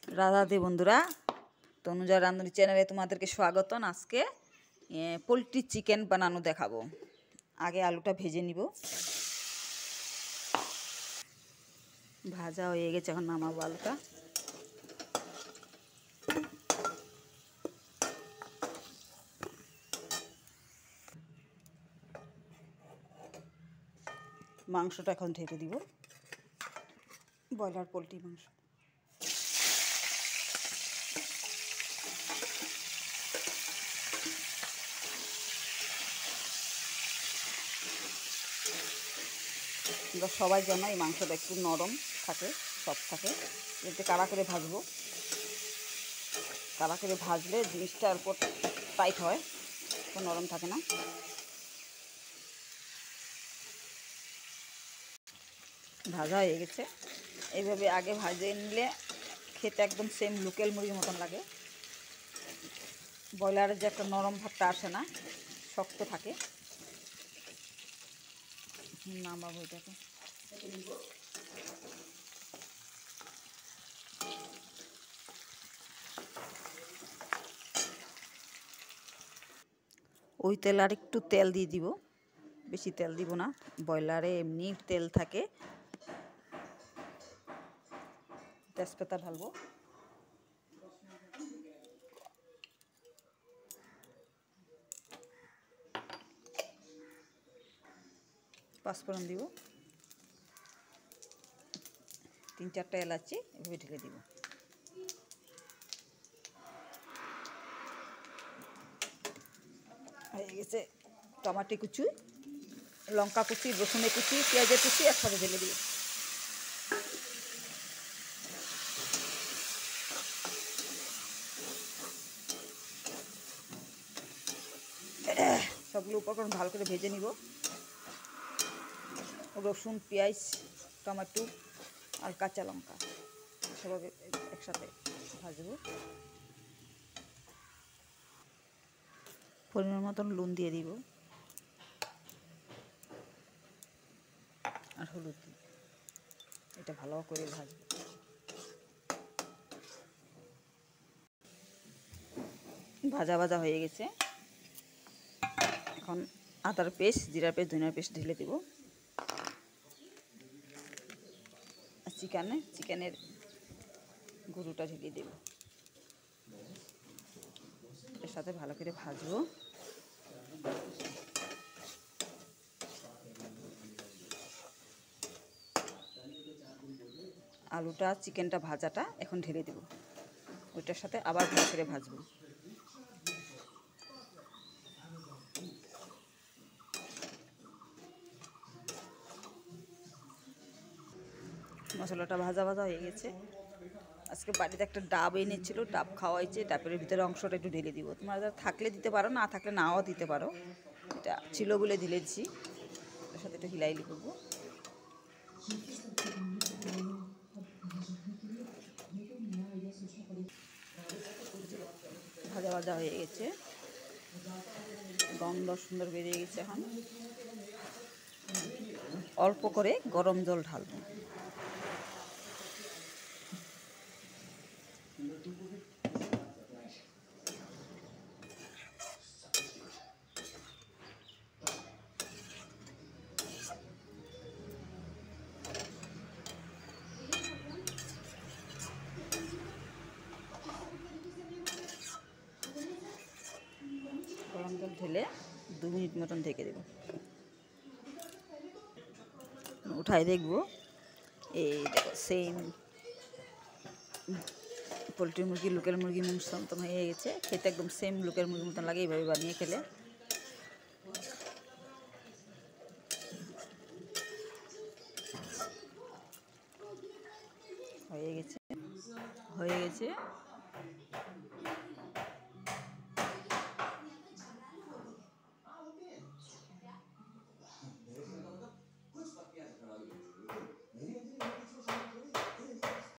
রাধা দে বন্ধুরা, তনুজা রাঁধুনি চ্যানেলে তোমাদেরকে স্বাগতম। আজকে পোলট্রি চিকেন বানানো দেখাবো। আগে আলুটা ভেজে নিব। ভাজা হয়ে গেছে, এখন নামাবো আলুটা। মাংসটা এখন ঢেকে দিব, ব্রয়লার পোলট্রি মাংস। আমরা সবাই জানো এই মাংসটা একটু নরম থাকে, সফট থাকে। এতে কাড়া করে ভাজবো। কাড়া করে ভাজলে জিনিসটা অল্প টাইট হয়, তো নরম থাকে না। ভাজা হয়ে গেছে। এইভাবে আগে ভাজে নিলে খেতে একদম সেম লোকাল মুরগির মতন লাগে। ব্রয়লারের যে একটা নরম ভাবটা আসে না, শক্ত থাকে। নামাবো এটাকে। ওই তেল আর একটু তেল দিয়ে দিব, বেশি তেল দিব না। ব্রয়লারে এমনি তেল থাকে। তেজপাতা ঢালবো, পাঁচফোড়ন দিব, 3-4টা এলাচি এভাবে ঢেলে দিব। হয়ে গেছে। টমাটো কুচি, লঙ্কা কুচি, রসুনের কুচি, পেঁয়াজের কুচি একসাথে ঢেলে দিব। সবগুলো উপকরণ ভালো করে ভেজে নিব। রসুন, পেঁয়াজ, টমেটো আর কাঁচা লঙ্কা সব একসাথে ভাজবো। পরিমাণ মতন নুন দিয়ে দিব আর হলুদ দিব। এটা ভালো করে ভাজবো। ভাজা ভাজা হয়ে গেছে। এখন আদার পেস্ট, জিরার পেস্ট, ধনিয়ার পেস্ট ঢেলে দেব। চিকেনের গরুটা ঢেলে দেব। এর সাথে ভালো করে ভাজবো। আলুটা, চিকেনটা ভাজাটা এখন ঢেলে দেব। ওইটার সাথে আবার ভালো করে ভাজবো। মশলাটা ভাজা ভাজা হয়ে গেছে। আজকে বাড়িতে একটা ডাব এনেছিল, ডাব খাওয়াইছে। ডাবের ভিতরে অংশটা একটু ঢেলে দিব। তোমরা থাকলে দিতে পারো, না থাকলে নাও দিতে পারো। এটা ছিল বলে ঢেলেছি। এর সাথে একটু হিলাইলি করবো। ভাজা ভাজা হয়ে গেছে, গন্ধ সুন্দর বেরিয়ে গেছে। এখন অল্প করে গরম জল ঢালবো। গরম জল ঢেলে 2 মিনিট মতন ঢেকে দেব। উঠাই দেখবো, এই দেখো সেম পোলট্রি মুরগি, লোকাল মুরগি মতন হয়ে গেছে। খেতে একদম সেম লোকাল মুরগির মতন লাগে এইভাবে বানিয়ে খেলে। হয়ে গেছে।